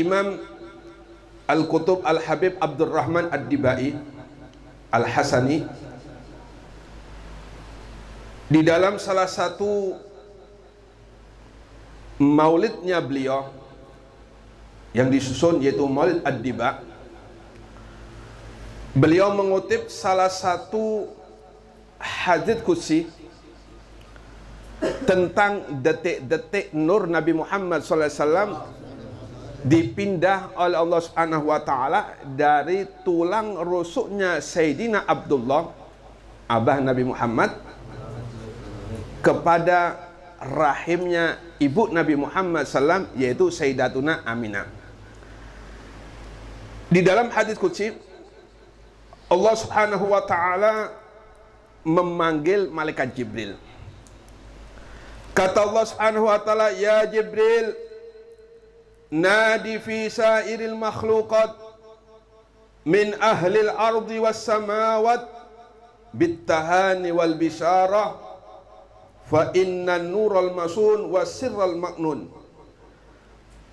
Al-Imam Al-Qutub Al-Habib Abdurrahman Ad-Dibai Al-Hasani di dalam salah satu maulidnya beliau yang disusun, yaitu Maulid Ad-Diba, beliau mengutip salah satu hadits qudsi tentang detik-detik nur Nabi Muhammad SAW dipindah oleh Allah Subhanahu wa taala dari tulang rusuknya Sayyidina Abdullah, abah Nabi Muhammad, kepada rahimnya ibu Nabi Muhammad SAW, yaitu Sayyidatuna Aminah. Di dalam hadis qudsi, Allah Subhanahu wa taala memanggil malaikat Jibril. Kata Allah Subhanahu wa taala, "Ya Jibril, nadi fi sairil makhluqat min ahlil ardi was samawat bittahani wal bisyarah fa inna nural masun was sirral maknun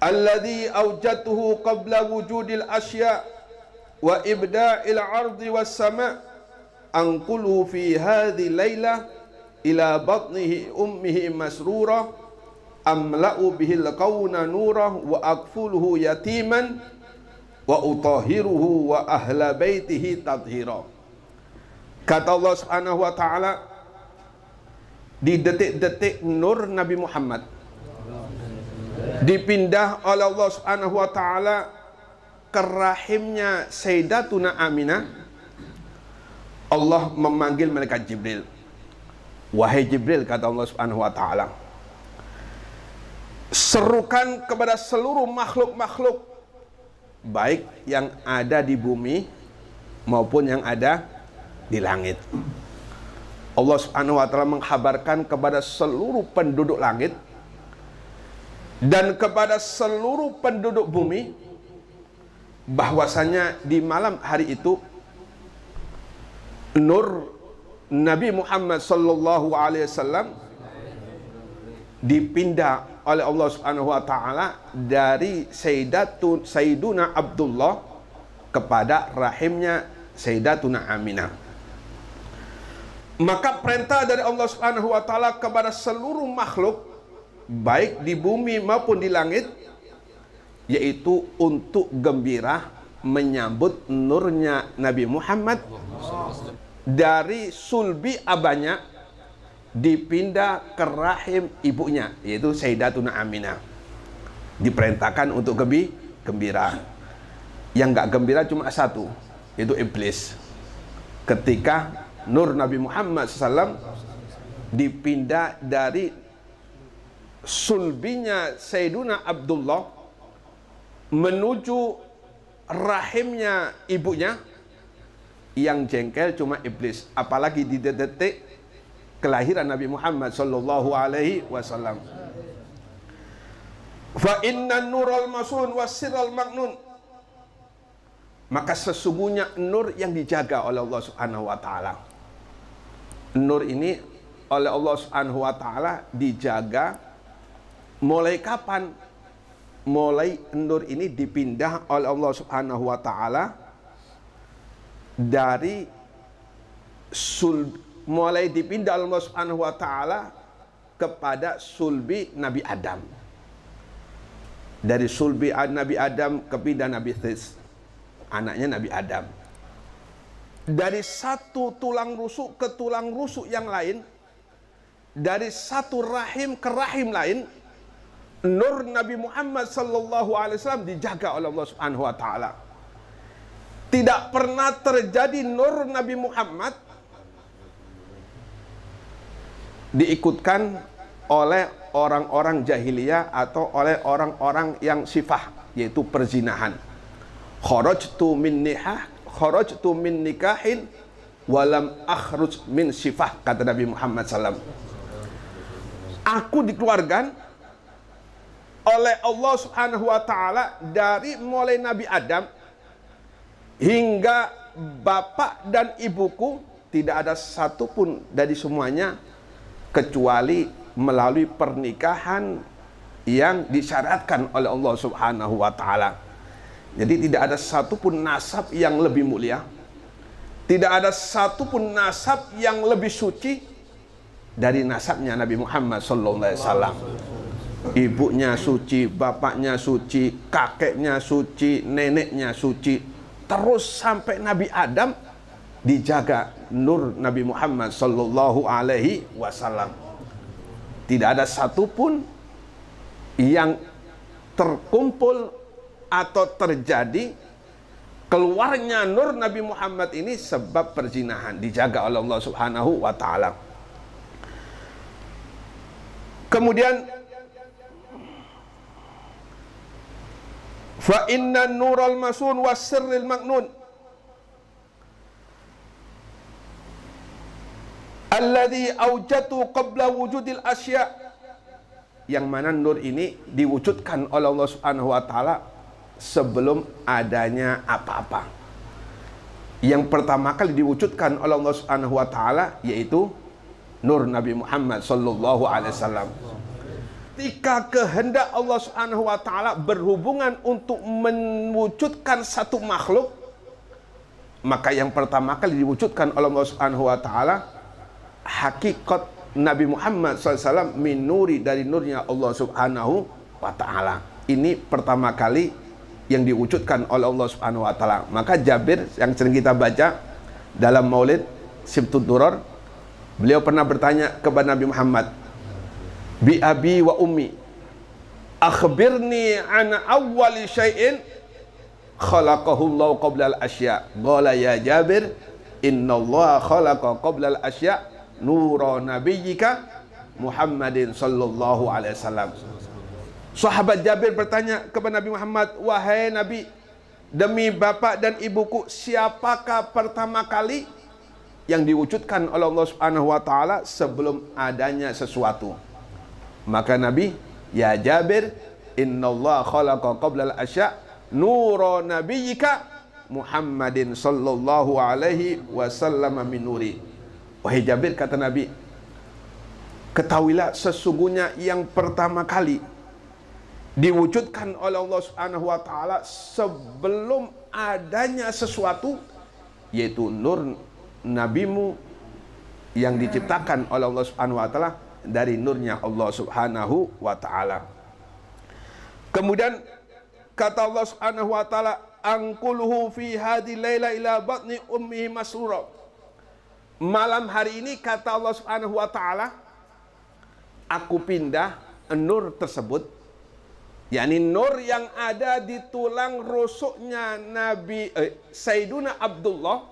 alladhi awjadtuhu qabla wujudil asya wa ibda'il ardi was sama anquluhu fi hadhi layla ila batnihi ummihi masrura amla'u bihil qawna nurah wa akfuluhu yatiman wa utahiruhu wa ahla baitihi tadhira." Kata Allah Subhanahu wa taala, di detik-detik nur Nabi Muhammad dipindah oleh Allah Subhanahu wa taala ke rahimnya Sayyidatuna Aminah, Allah memanggil malaikat Jibril. "Wahai Jibril," kata Allah Subhanahu wa taala, "serukan kepada seluruh makhluk-makhluk, baik yang ada di bumi maupun yang ada di langit." Allah Subhanahu wa taala menghabarkan kepada seluruh penduduk langit dan kepada seluruh penduduk bumi bahwasanya di malam hari itu nur Nabi Muhammad sallallahu alaihi wasallam dipindah oleh Allah Subhanahu wa taala dari Sayyiduna Abdullah kepada rahimnya Sayyidatuna Aminah. Maka perintah dari Allah Subhanahu wa taala kepada seluruh makhluk baik di bumi maupun di langit, yaitu untuk gembira menyambut nurnya Nabi Muhammad dari sulbi abahnya dipindah ke rahim ibunya, yaitu Sayyidatuna Aminah. Diperintahkan untuk gembira. Yang gak gembira cuma satu, yaitu iblis. Ketika nur Nabi Muhammad SAW dipindah dari sulbinya Sayyiduna Abdullah menuju rahimnya ibunya, yang jengkel cuma iblis, apalagi di detik kelahiran Nabi Muhammad sallallahu alaihi wasallam. Fa inna nural masun was sirral maknun, maka sesungguhnya nur yang dijaga oleh Allah Subhanahu wa taala. Nur ini oleh Allah Subhanahu wa taala dijaga mulai kapan? Mulai nur ini dipindah oleh Allah Subhanahu wa taala dari mulai dipindah oleh Allah Subhanahu wa taala kepada sulbi Nabi Adam. Dari sulbi Nabi Adam kepindah Nabi This, anaknya Nabi Adam. Dari satu tulang rusuk ke tulang rusuk yang lain, dari satu rahim ke rahim lain, nur Nabi Muhammad sallallahu alaihi wasallam dijaga oleh Allah Subhanahu wa taala. Tidak pernah terjadi nur Nabi Muhammad diikutkan oleh orang-orang jahiliyah atau oleh orang-orang yang sifah, yaitu perzinahan. Kharajtu min nikahin walam akhruj min sifah, kata Nabi Muhammad SAW. Aku dikeluarkan oleh Allah Subhanahu wa taala dari mulai Nabi Adam hingga bapak dan ibuku, tidak ada satupun dari semuanya kecuali melalui pernikahan yang disyaratkan oleh Allah Subhanahu wa taala. Jadi tidak ada satupun nasab yang lebih mulia, tidak ada satupun nasab yang lebih suci dari nasabnya Nabi Muhammad SAW. Ibunya suci, bapaknya suci, kakeknya suci, neneknya suci, terus sampai Nabi Adam dijaga nur Nabi Muhammad SAW. Tidak ada satupun yang terkumpul atau terjadi keluarnya nur Nabi Muhammad ini sebab perzinahan, dijaga oleh Allah Subhanahu wa taala. Kemudian fa inna nural masun was sirril maknun alladhi awjatu qabla wujudil asya, yang mana nur ini diwujudkan oleh Allah Subhanahu wa taala sebelum adanya apa-apa. Yang pertama kali diwujudkan oleh Allah Subhanahu wa taala yaitu nur Nabi Muhammad sallallahu alaihi wasallam. Ketika kehendak Allah Subhanahu wa taala berhubungan untuk mewujudkan satu makhluk, maka yang pertama kali diwujudkan oleh Allah Subhanahu wa taala hakikat Nabi Muhammad SAW min nuri, dari nurnya Allah Subhanahu wa taala. Ini pertama kali yang diwujudkan oleh Allah Subhanahu wa taala. Maka Jabir yang sering kita baca dalam Maulid Sibtud Duror, beliau pernah bertanya kepada Nabi Muhammad, bi abi wa ummi akhbirni an awwali syai'in khalaqahu Allah qabla al-asya. Qala ya Jabir, innallaha khalaqa qabla al-asya nura nabiyyika Muhammadin sallallahu alaihi wasallam. Sahabat Jabir bertanya kepada Nabi Muhammad, wahai Nabi, demi bapak dan ibuku, siapakah pertama kali yang diwujudkan oleh Allah Subhanahu wa taala sebelum adanya sesuatu? Maka Nabi, ya Jabir, innallaha khalaqa qabla al-asya nura nabiyyika Muhammadin sallallahu alaihi wasallam min nuri. Wahai Jabir, kata Nabi, ketahuilah sesungguhnya yang pertama kali diwujudkan oleh Allah Subhanahu wa taala sebelum adanya sesuatu yaitu nur nabimu yang diciptakan oleh Allah Subhanahu wa taala dari nurnya Allah Subhanahu wa taala. Kemudian kata Allah Subhanahu wa taala, anquluhu fi hadhihi laila ila batni ummihi masrura. Malam hari ini, kata Allah Subhanahu wa taala, aku pindah nur tersebut, yakni nur yang ada di tulang rusuknya Nabi Sayyiduna Abdullah,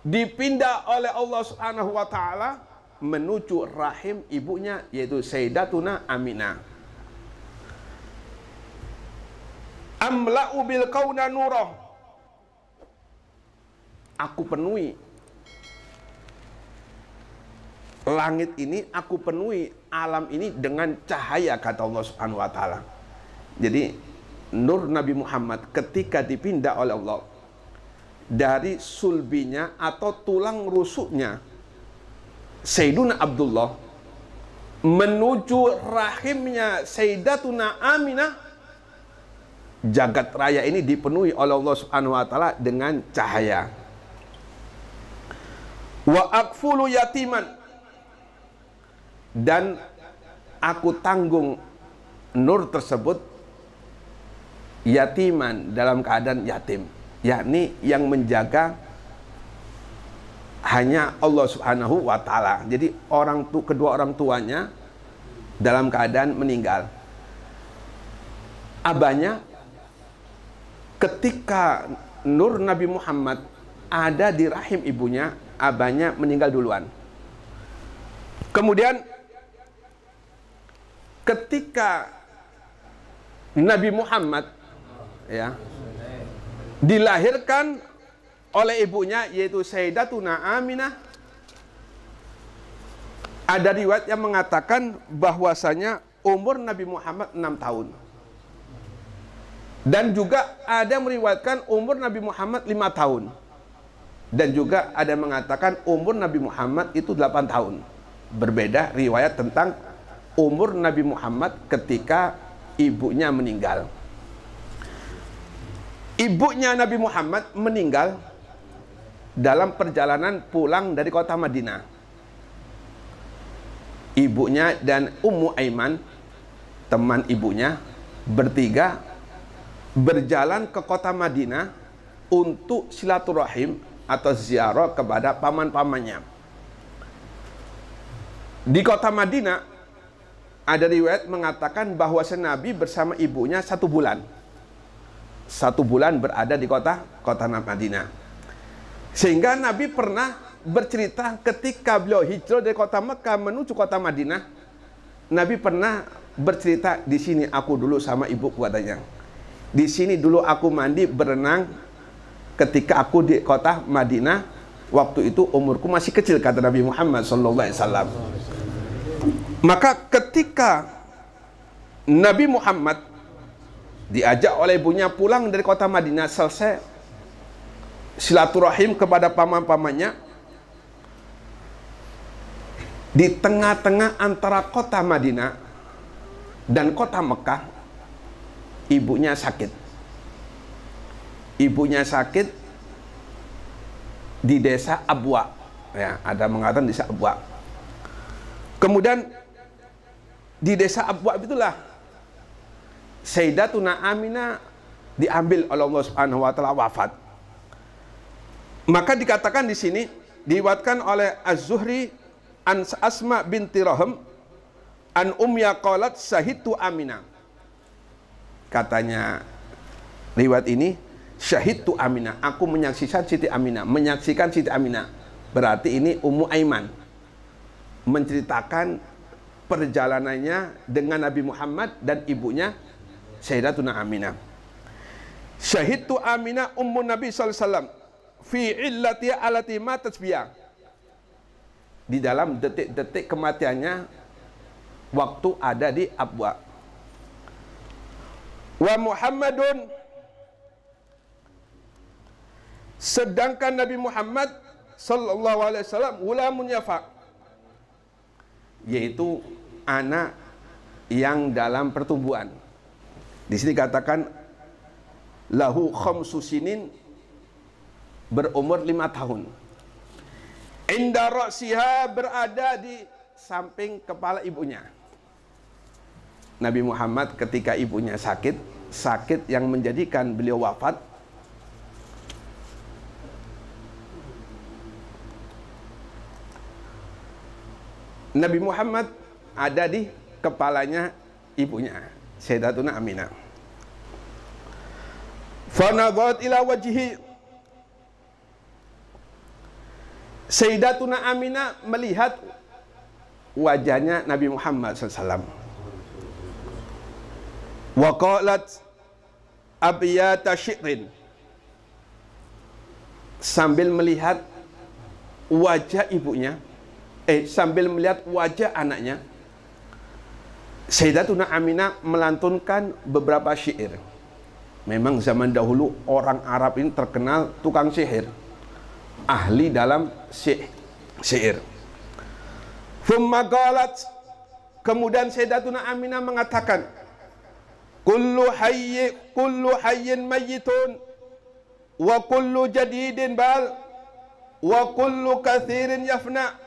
dipindah oleh Allah Subhanahu wa taala menuju rahim ibunya yaitu Sayyidatuna Aminah. Amla'u bil kauna nurah, aku penuhi langit ini, aku penuhi alam ini dengan cahaya, kata Allah Subhanahu wa taala. Jadi nur Nabi Muhammad ketika dipindah oleh Allah dari sulbinya atau tulang rusuknya Sayyiduna Abdullah menuju rahimnya Sayyidatuna Aminah, jagat raya ini dipenuhi oleh Allah Subhanahu wa taala dengan cahaya. Wa akfulu yatiman, dan aku tanggung nur tersebut yatiman, dalam keadaan yatim, yakni yang menjaga hanya Allah Subhanahu wa taala. Jadi kedua orang tuanya dalam keadaan meninggal. Abahnya ketika nur Nabi Muhammad ada di rahim ibunya, abahnya meninggal duluan. Kemudian ketika Nabi Muhammad dilahirkan oleh ibunya yaitu Sayyidatuna Aminah, ada riwayat yang mengatakan bahwasanya umur Nabi Muhammad 6 tahun. Dan juga ada yang meriwayatkan umur Nabi Muhammad 5 tahun. Dan juga ada yang mengatakan umur Nabi Muhammad itu 8 tahun. Berbeda riwayat tentang umur Nabi Muhammad ketika ibunya meninggal. ibunya Nabi Muhammad meninggal dalam perjalanan pulang dari kota Madinah. Ibunya dan Ummu Aiman, teman ibunya, bertiga berjalan ke kota Madinah untuk silaturahim atau ziarah kepada paman-pamannya. Di kota Madinah ada riwayat mengatakan bahwa Nabi bersama ibunya 1 bulan. 1 bulan berada di kota Madinah. Sehingga Nabi pernah bercerita ketika beliau hijrah dari kota Mekah menuju kota Madinah. Nabi pernah bercerita, di sini aku dulu sama ibuku katanya. Di sini dulu aku mandi berenang ketika aku di kota Madinah. Waktu itu umurku masih kecil, kata Nabi Muhammad SAW. Maka ketika Nabi Muhammad diajak oleh ibunya pulang dari kota Madinah, selesai silaturahim kepada paman-pamannya, di tengah-tengah antara kota Madinah dan kota Mekah, ibunya sakit. Ibunya sakit di desa Abwa. Ya, ada mengatakan desa Abwa. Kemudian di desa Abwa itulah Sayyidatuna Aminah diambil oleh Allah Subhanahu wa taala, wafat. Maka dikatakan di sini, diriwayatkan oleh Az-Zuhri an Asma binti Rahm an Ummiyah qalat syahidtu Aminah. Katanya riwayat ini, syahidtu Aminah, aku menyaksikan Siti Aminah, menyaksikan Siti Aminah. Berarti ini Ummu Aiman menceritakan perjalanannya dengan Nabi Muhammad dan ibunya Sayyidatuna Aminah. Syahidtu Aminah ummu Nabi sallallahu alaihi wasallam fi illati alati matat biha. Di dalam detik-detik kematiannya waktu ada di Abwa. Wa Muhammadun, sedangkan Nabi Muhammad sallallahu alaihi wasallam ghulamun yafa, yaitu anak yang dalam pertumbuhan. Di sini katakan lahu khamsu sinin, berumur 5 tahun. Inda ra'siha, berada di samping kepala ibunya. Nabi Muhammad ketika ibunya sakit yang menjadikan beliau wafat, Nabi Muhammad ada di kepalanya ibunya, Sayyidatuna Aminah. Fanadhat ila wajhi, Sayyidatuna Aminah melihat wajahnya Nabi Muhammad SAW. Wa qalat abyata syi'rin, sambil melihat wajah ibunya, sambil melihat wajah anaknya, Sayyidatuna Aminah melantunkan beberapa syair. Memang zaman dahulu orang Arab ini terkenal tukang sihir, ahli dalam syair. Thumma qalat, kemudian Sayyidatuna Aminah mengatakan, kullu hayyin mayyitun wa kullu jadidin bal wa kullu kathirin yafna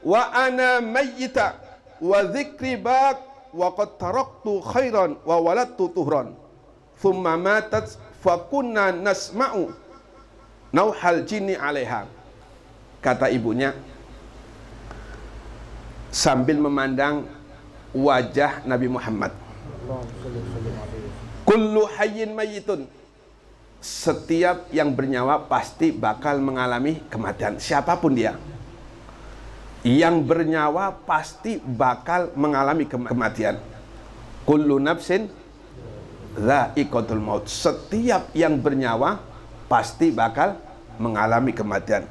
wa ana mayyita wa dhikri baq wa qad taraktu khairan wa waladtu tuhran thumma matat fa kunna nasma'u nauhal jinni 'alaiha. Kata ibunya sambil memandang wajah Nabi Muhammad, kullu hayyin mayyitun, setiap yang bernyawa pasti bakal mengalami kematian. Siapapun dia yang bernyawa pasti bakal mengalami kematian. Kullu nafsin dha'iqatul maut, setiap yang bernyawa pasti bakal mengalami kematian.